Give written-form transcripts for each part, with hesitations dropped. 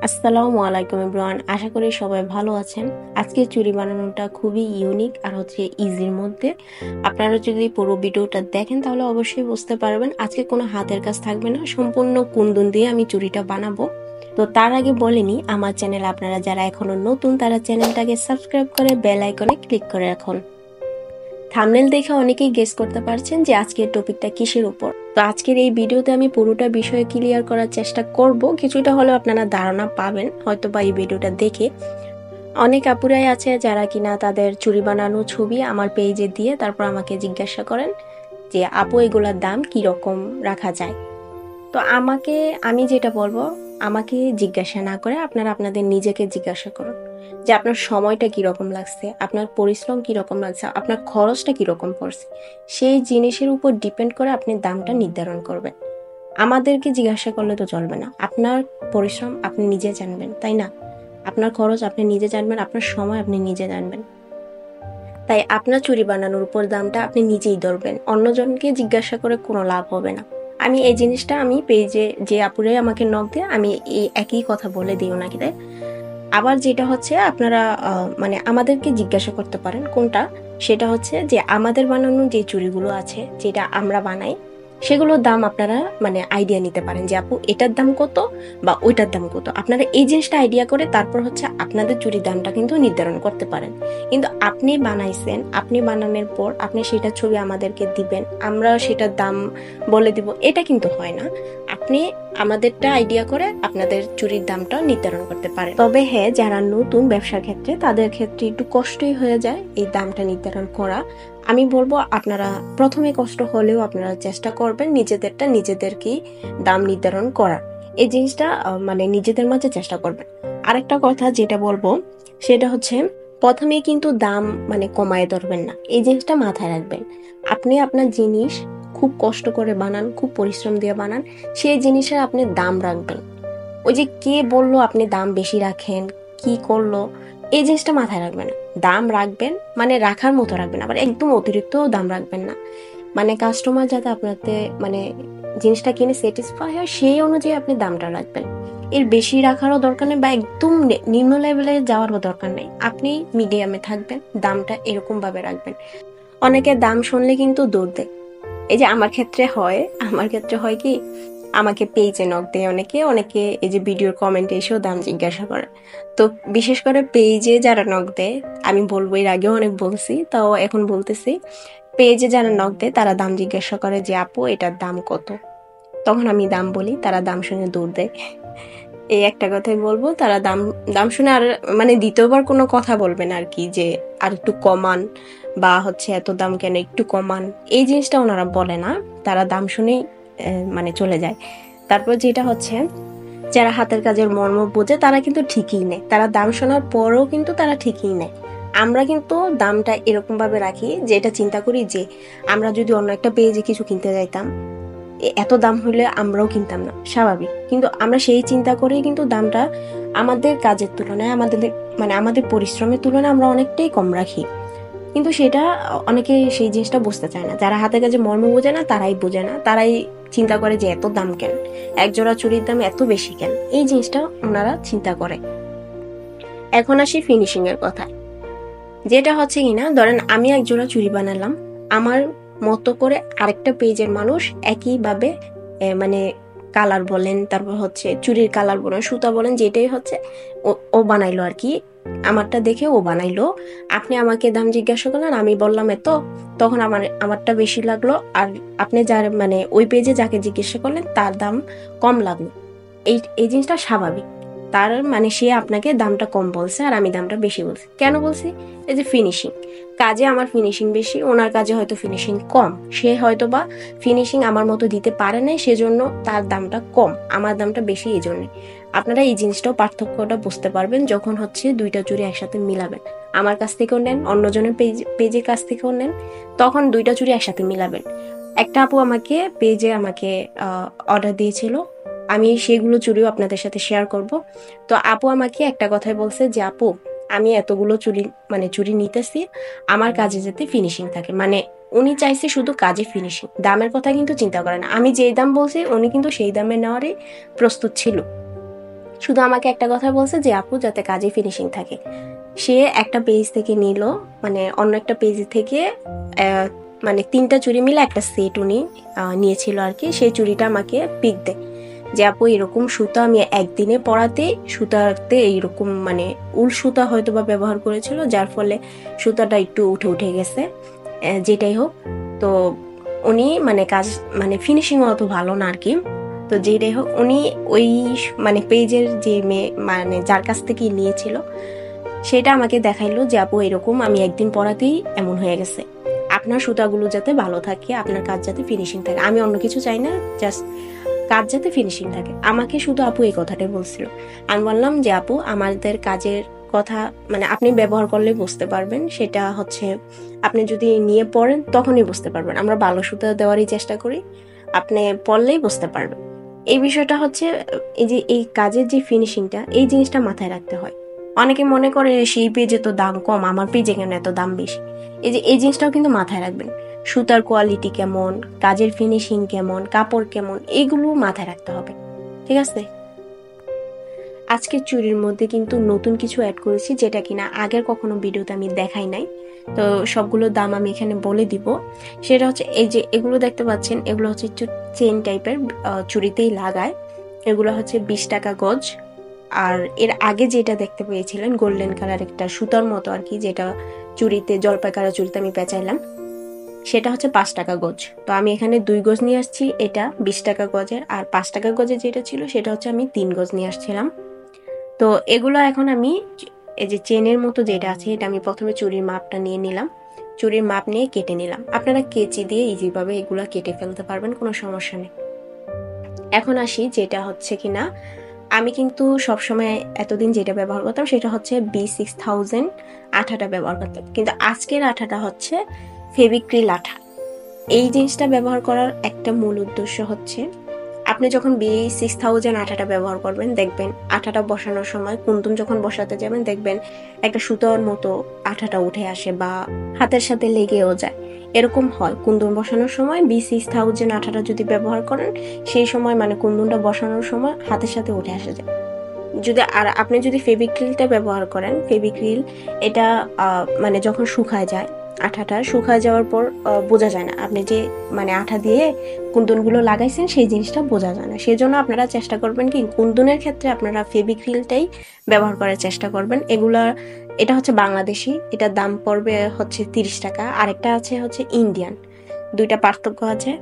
আসসালামু আলাইকুম এভরিওয়ান, আশা করি সবাই ভালো আছেন। আজকে চুড়ি বানানোটা খুবই ইউনিক আর ইজির মধ্যে। আপনারা যদি পুরো ভিডিওটা দেখেন তাহলে অবশ্যই বুঝতে পারবেন আজকে কোনো হাতের কাজ থাকবে না, সম্পূর্ণ কুন্দন দিয়ে আমি চুড়িটা বানাবো। তো তার আগে বলিনি, আমার চ্যানেল আপনারা যারা এখনো নতুন তারা চ্যানেলটাকে সাবস্ক্রাইব করে বেল আইকনে ক্লিক করে রাখুন। থাম্বনেল দেখে অনেকেই গেস করতে পারছেন যে আজকের টপিকটা কিসের উপর। তো আজকের এই ভিডিওতে আমি পুরোটা বিষয় ক্লিয়ার করার চেষ্টা করব, কিছুটা হলেও আপনারা ধারণা পাবেন হয়তো বা এই ভিডিওটা দেখে। অনেক আপুরাই আছে যারা কিনা তাদের চুড়ি বানানো ছবি আমার পেজে দিয়ে তারপর আমাকে জিজ্ঞাসা করেন যে আপু এগুলোর দাম কি রকম রাখা যায়। তো আমি যেটা বলবো, আমাকে জিজ্ঞাসা না করে আপনারা আপনাদের নিজেকে জিজ্ঞাসা করুন যে আপনার সময়টা কিরকম লাগছে, আপনার পরিশ্রম কিরকম লাগছে, আপনার খরচটা কিরকম পড়ছে। সেই জিনিসের উপর ডিপেন্ড করে আপনি দামটা নির্ধারণ করবেন। আমাদেরকে জিজ্ঞাসা করলে তো চলবে না। আপনার পরিশ্রম আপনি নিজে জানবেন, তাই না? আপনার খরচ আপনি নিজে জানবেন, আপনার সময় আপনি নিজে জানবেন। তাই আপনার চুড়ি বানানোর উপর দামটা আপনি নিজেই ধরবেন, অন্যজনকে জিজ্ঞাসা করে কোনো লাভ হবে না। আমি এই জিনিসটা আমি পেজে যে আপুরাই আমাকে নক দেয় আমি এই একই কথা বলে দিই ওনাকে। আবার যেটা হচ্ছে আপনারা মানে আমাদেরকে জিজ্ঞাসা করতে পারেন কোনটা, সেটা হচ্ছে যে আমাদের বানানো যে চুড়িগুলো আছে যেটা আমরা বানাই সেগুলোর দাম আপনারা মানে আইডিয়া নিতে পারেন যে আপু এটার দাম কত বা ওইটার দাম কত। আপনারা এই জিনিসটা আইডিয়া করে তারপর হচ্ছে আপনাদের চুড়ির দামটা কিন্তু নির্ধারণ করতে পারেন। কিন্তু আপনি বানাইছেন, আপনি বানানোর পর আপনি সেটার ছবি আমাদেরকে দিবেন, আমরা সেটার দাম বলে দিব, এটা কিন্তু হয় না। আপনি আমাদেরটা আইডিয়া করে আপনাদের চুরির দামটা নির্ধারণ করতে পারেন। তবে হ্যাঁ, যারা নতুন ব্যবসার ক্ষেত্রে তাদের ক্ষেত্রে একটু কষ্টই হয়ে যায় এই দামটা নির্ধারণ করা। আমি বলবো আপনারা প্রথমে কষ্ট হলেও আপনারা চেষ্টা করবেন নিজেদেরটা নিজেদেরকেই দাম নির্ধারণ করার। এই জিনিসটা মানে নিজেদের মাঝে চেষ্টা করবেন। আরেকটা কথা যেটা বলবো সেটা হচ্ছে প্রথমে কিন্তু দাম মানে কমায় ধরবেন না, এই জিনিসটা মাথায় রাখবেন। আপনি আপনার জিনিস খুব কষ্ট করে বানান, খুব পরিশ্রম দিয়ে বানান, সেই জিনিসের আপনি দাম রাখবেন। ওই যে কে বললো আপনি দাম বেশি রাখেন, কি করলো, এই জিনিসটা মাথায় রাখবেন না। দাম রাখবেন মানে রাখার মতো রাখবেন, আবার একদম অতিরিক্ত দাম রাখবেন না। মানে কাস্টমার যাতে আপনাতে মানে জিনিসটা কিনে স্যাটিসফাই হয় সেই অনুযায়ী আপনি দামটা রাখবেন। এর বেশি রাখারও দরকার নেই বা একদম নিম্ন লেভেলে যাওয়ারও দরকার নেই। আপনি মিডিয়ামে থাকবেন, দামটা এরকম ভাবে রাখবেন। অনেকে দাম শুনলে কিন্তু দৌড় দেয়। এই যে আমার ক্ষেত্রে হয় কি, আমাকে পেজে নক দেয় অনেকে অনেকে এই যে ভিডিওর কমেন্টে এসেও দাম জিজ্ঞাসা করে। তো বিশেষ করে পেজে যারা নক দেয়, আমি বলবো এর আগেও অনেক বলছি তাও এখন বলতেছি, পেজে যারা নক দেয় তারা দাম জিজ্ঞাসা করে যে আপু এটার দাম কত। তখন আমি দাম বলি, তারা দাম শুনে দৌড় দেয়। এই একটা কথাই বলবো, তারা দাম দাম শুনে আর মানে দ্বিতীয়বার কোনো কথা বলবেন আর কি যে আর একটু কমান বা হচ্ছে এত দাম কেন একটু কমান, এই জিনিসটা ওনারা বলে না। তারা দাম শুনেই মানে চলে যায়। তারপর যেটা হচ্ছে যারা হাতের কাজের মর্ম বোঝে তারা কিন্তু ঠিকই নেয়, তারা দাম শোনার পরেও কিন্তু তারা ঠিকই নেয়। আমরা কিন্তু দামটা এরকম ভাবে রাখি যে এটা চিন্তা করি যে আমরা যদি অন্য একটা পেজে কিছু কিনতে যাইতাম এত দাম হইলে আমরাও কিনতাম না, স্বাভাবিক। কিন্তু আমরা সেই চিন্তা করেই কিন্তু দামটা আমাদের কাজের তুলনায় আমাদের পরিশ্রমের তুলনায় আমরা অনেকটাই কম রাখি। কিন্তু সেটা অনেকে সেই জিনিসটা বুঝতে চায় না। যারা হাতে কাজে মর্ম বোঝে না তারাই বোঝে না, তারাই চিন্তা করে যে এত দাম কেন, একজোড়া চুরির দাম এত বেশি কেন, এই জিনিসটা ওনারা চিন্তা করে। এখন আসি ফিনিশিং এর কথায়। যেটা হচ্ছে কিনা ধরেন আমি এক জোড়া চুড়ি বানালাম, আমার মতো করে আরেকটা পেজের মানুষ একইভাবে মানে কালার বলেন, তারপর হচ্ছে চুড়ির কালার বলেন, সুতা বলেন, যেটাই হচ্ছে ও বানাইলো আর কি। আমারটা দেখে ও বানাইলো, আপনি আমাকে দাম জিজ্ঞাসা করলেন, আমি বললাম এত, তখন আমারটা বেশি লাগলো আর আপনি যার মানে ওই পেজে যাকে জিজ্ঞাসা করলেন তার দাম কম লাগলো। এই এই জিনিসটা স্বাভাবিক। তার মানে সে আপনাকে দামটা কম বলছে আর আমি দামটা বেশি বলছি। কেন বলছি? এই যে ফিনিশিং কাজে আমার ফিনিশিং বেশি, ওনার কাজে হয়তো ফিনিশিং কম, সে হয়তো বা ফিনিশিং আমার মতো দিতে পারে নাই সেজন্য তার দামটা কম, আমার দামটা বেশি এই জন্যে। আপনারা এই জিনিসটাও পার্থক্যটা বুঝতে পারবেন যখন হচ্ছে দুইটা চুড়ি একসাথে মিলাবেন। আমার কাছ থেকেও নেন, অন্যজনের পেজের কাছ থেকেও নেন, তখন দুইটা চুড়ি একসাথে মিলাবেন। একটা আপু আমাকে পেজে আমাকে অর্ডার দিয়েছিল, আমি সেগুলো চুড়িও আপনাদের সাথে শেয়ার করব। তো আপু আমাকে একটা কথাই বলছে যে আপু আমি এতগুলো চুড়ি নিতেছি, আমার কাজে যাতে ফিনিশিং থাকে, মানে উনি চাইছে শুধু কাজে ফিনিশিং, দামের কথা কিন্তু চিন্তা করে না। আমি যেই দাম বলছি উনি কিন্তু সেই দামে নেওয়ারই প্রস্তুত ছিল। শুধু আমাকে একটা কথা বলছে যে আপু যাতে কাজে ফিনিশিং থাকে। সে একটা পেজ থেকে নিল, মানে অন্য একটা পেজ থেকে মানে 3টা চুড়ি মিলে একটা সেট উনি নিয়েছিল আর কি। সেই চুড়িটা আমাকে পিক দেয় যে আপু এরকম সুতা আমি একদিনে পরাতে সুতাতে এইরকম মানে উল সুতা হয়তো বা ব্যবহার করেছিল, যার ফলে সুতাটা একটু উঠে উঠে গেছে। যেটাই হোক, তো উনি মানে কাজ মানে ফিনিশিং অত ভালো না আর কি। তো যেটাই হোক, উনি ওই মানে পেজের যে মেয়ে মানে যার কাছ থেকে নিয়েছিল সেটা আমাকে দেখাইলো যে আপু এরকম আমি একদিন পরাতেই এমন হয়ে গেছে। আপনার সুতাগুলো যাতে ভালো থাকে, আপনার কাজ যাতে ফিনিশিং থাকে, আমি অন্য কিছু চাই না, জাস্ট কাজ যাতে ফিনিশিং থাকে। আমাকে শুধু আপু এই কথাটাই বলছিল। আমি বললাম যে আপু আমাদের কাজের কথা মানে আপনি ব্যবহার করলে বুঝতে পারবেন, সেটা হচ্ছে আপনি যদি নিয়ে পড়েন তখনই বুঝতে পারবেন। আমরা ভালো সুতা দেওয়ারই চেষ্টা করি, আপনি পড়লেই বুঝতে পারবেন। এই বিষয়টা হচ্ছে এই যে এই কাজের যে ফিনিশিংটা, এই জিনিসটা মাথায় রাখতে হয়। অনেকে মনে করে সেই পেজে তো দাম কম, আমার পেজে কেন এত দাম বেশি। এই যে এই জিনিসটাও কিন্তু মাথায় রাখবেন। সুতার কোয়ালিটি কেমন, কাজের ফিনিশিং কেমন, কাপড় কেমন, এইগুলো মাথায় রাখতে হবে। ঠিক আছে? আজকের চুড়ির মধ্যে কিন্তু নতুন কিছু অ্যাড করেছি, যেটা কিনা আগের কখনো ভিডিওতে আমি দেখাই নাই। তো সবগুলো দাম আমি এখানে বলে দিব। সেটা হচ্ছে এই যে এগুলো দেখতে পাচ্ছেন, এগুলো হচ্ছে চেন টাইপের, চুড়িতেই লাগায়। এগুলো হচ্ছে 20 টাকা গজ। আর এর আগে যেটা দেখতে পেয়েছিলেন গোল্ডেন কালার একটা সুতার মতো আর কি, যেটা চুড়িতে জলপাই কালার চুড়িতে আমি পেঁচাইলাম, সেটা হচ্ছে 5 টাকা গজ। তো আমি এখানে 2 গজ নিয়ে আসছি, এটা 20 টাকা গজের। আর 5 টাকা গজের যেটা ছিল সেটা হচ্ছে আমি 3 গজ নিয়ে আসছিলাম। তো এগুলো এখন আমি এই যে চেনের মতো যেটা আছে, এটা আমি প্রথমে চুড়ির মাপটা নিয়ে নিলাম, চুড়ির মাপ নিয়ে কেটে নিলাম। আপনারা কেচি দিয়ে ইজিভাবে এগুলো কেটে ফেলতে পারবেন, কোনো সমস্যা নেই। এখন আসি যেটা হচ্ছে কিনা, আমি কিন্তু সবসময় এতদিন যেটা ব্যবহার করতাম সেটা হচ্ছে B6000 আঠাটা ব্যবহার করতাম, কিন্তু আজকের আঠাটা হচ্ছে ফেভিক্রিল আঠা। এই জিনিসটা ব্যবহার করার একটা মূল উদ্দেশ্য হচ্ছে, আপনি যখন B6000 আঠাটা ব্যবহার করবেন দেখবেন আঠাটা বসানোর সময় কুন্দন যখন বসাতে যাবেন দেখবেন একটা সুতোর মতো আঠাটা উঠে আসে বা হাতের সাথে লেগেও যায়। এরকম হয় কুন্দন বসানোর সময়। B6000 আঠাটা যদি ব্যবহার করেন সেই সময় মানে কুন্দনটা বসানোর সময় হাতের সাথে উঠে আসে যায়। যদি আর আপনি যদি ফেভিক্রিলটা ব্যবহার করেন, ফেভিক্রিল এটা মানে যখন শুকায় যায়, আঠাটা শুকায় যাওয়ার পর বোঝা যায় না আপনি যে মানে আঠা দিয়ে কুন্দনগুলো লাগাইছেন, সেই জিনিসটা বোঝা যায় না। সেই জন্য আপনারা চেষ্টা করবেন কি কুন্দনের ক্ষেত্রে আপনারা ফেভিক্রিলটাই ব্যবহার করার চেষ্টা করবেন। এটা হচ্ছে বাংলাদেশি, এটার দাম পড়বে হচ্ছে 30 টাকা। আরেকটা আছে হচ্ছে ইন্ডিয়ান, দুইটা পার্থক্য আছে।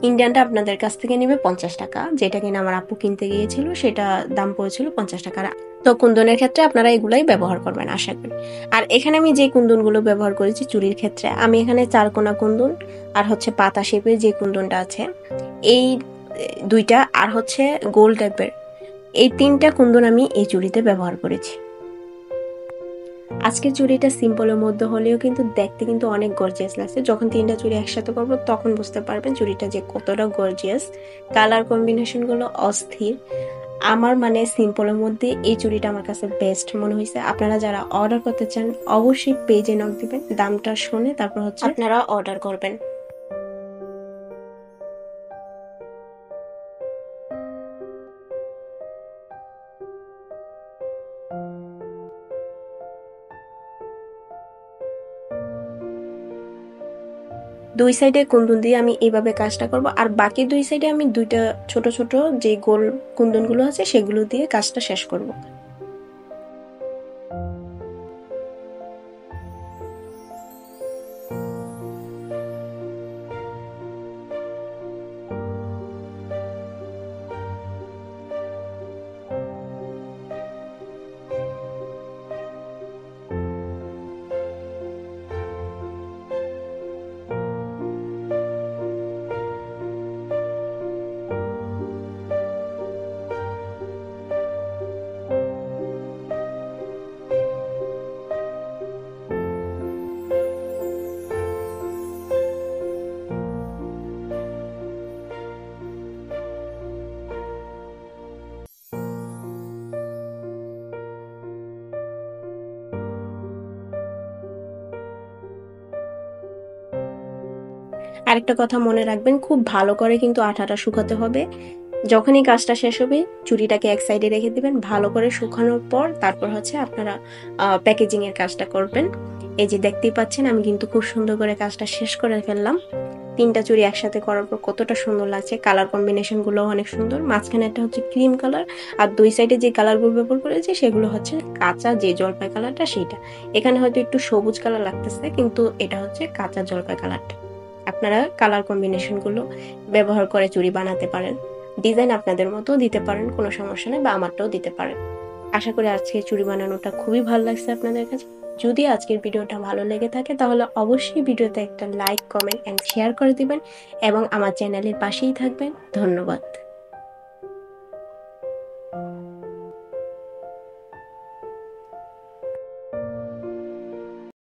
ইন্ডিয়ানটা আপনাদের কাছ থেকে নেবে 50 টাকা, যেটা কিনা আমার আপু কিনতে গিয়েছিল, সেটা দাম পড়েছিল 50 টাকা। তো কুন্দনের ক্ষেত্রে আপনারা এগুলাই ব্যবহার করবেন আশা করি। আর এখানে আমি যে কুন্দনগুলো ব্যবহার করেছি চুড়ির ক্ষেত্রে, আমি এখানে 4 কোনা কুন্দন আর হচ্ছে পাতা শেপের যে কুন্দনটা আছে এই দুইটা, আর হচ্ছে গোল টাইপের, এই 3টা কুন্দন আমি এই চুড়িতে ব্যবহার করেছি। আজকের চুড়িটা সিম্পলের মধ্যে হলেও কিন্তু দেখতে কিন্তু অনেক গর্জিয়াস লাগছে। যখন 3টা চুড়ি একসাথে করবো তখন বুঝতে পারবেন চুড়িটা যে কতটা গর্জিয়াস। কালার কম্বিনেশনগুলো অস্থির। আমার মানে সিম্পলের মধ্যে এই চুড়িটা আমার কাছে বেস্ট মনে হয়েছে। আপনারা যারা অর্ডার করতে চান অবশ্যই পেজে নক দিবেন, দামটা শুনে তারপর হচ্ছে আপনারা অর্ডার করবেন। দুই সাইডে কুন্দন দিয়ে আমি এইভাবে কাজটা করব, আর বাকি 2 সাইডে আমি 2টা ছোট ছোট যে গোল কুন্দনগুলো আছে সেগুলো দিয়ে কাজটা শেষ করব। আরেকটা কথা মনে রাখবেন, খুব ভালো করে কিন্তু আঠাটা শুকাতে হবে। যখনই কাজটা শেষ হবে চুড়িটাকে এক সাইডে রেখে দিবেন, ভালো করে শুকানোর পর তারপর হচ্ছে আপনারা প্যাকেজিং এর কাজটা করবেন। এই যে দেখতেই পাচ্ছেন আমি কিন্তু খুব সুন্দর করে কাজটা শেষ করে ফেললাম। 3টা চুড়ি একসাথে করার পর কতটা সুন্দর লাগছে, কালার কম্বিনেশন গুলো অনেক সুন্দর। মাঝখানে একটা হচ্ছে ক্রিম কালার, আর দুই সাইডে যে কালারগুলো ব্যবহার করেছি সেগুলো হচ্ছে কাঁচা যে জলপাই কালারটা সেইটা। এখানে হয়তো একটু সবুজ কালার লাগতেছে, কিন্তু এটা হচ্ছে কাঁচা জলপাই কালারটা। আপনারা কালার কম্বিনেশন গুলো ব্যবহার করে চুড়ি বানাতে পারেন, ডিজাইন আপনাদের মতো দিতে পারেন, কোনো সমস্যা নেই, বা আমারটাও দিতে পারেন। আশা করি আজকে চুড়ি বানানোটা খুবই ভালো লাগছে আপনাদের কাছে। যদি আজকের ভিডিওটা ভালো লেগে থাকে তাহলে অবশ্যই ভিডিওতে একটা লাইক, কমেন্ট এন্ড শেয়ার করে দিবেন এবং আমার চ্যানেলের পাশেই থাকবেন। ধন্যবাদ।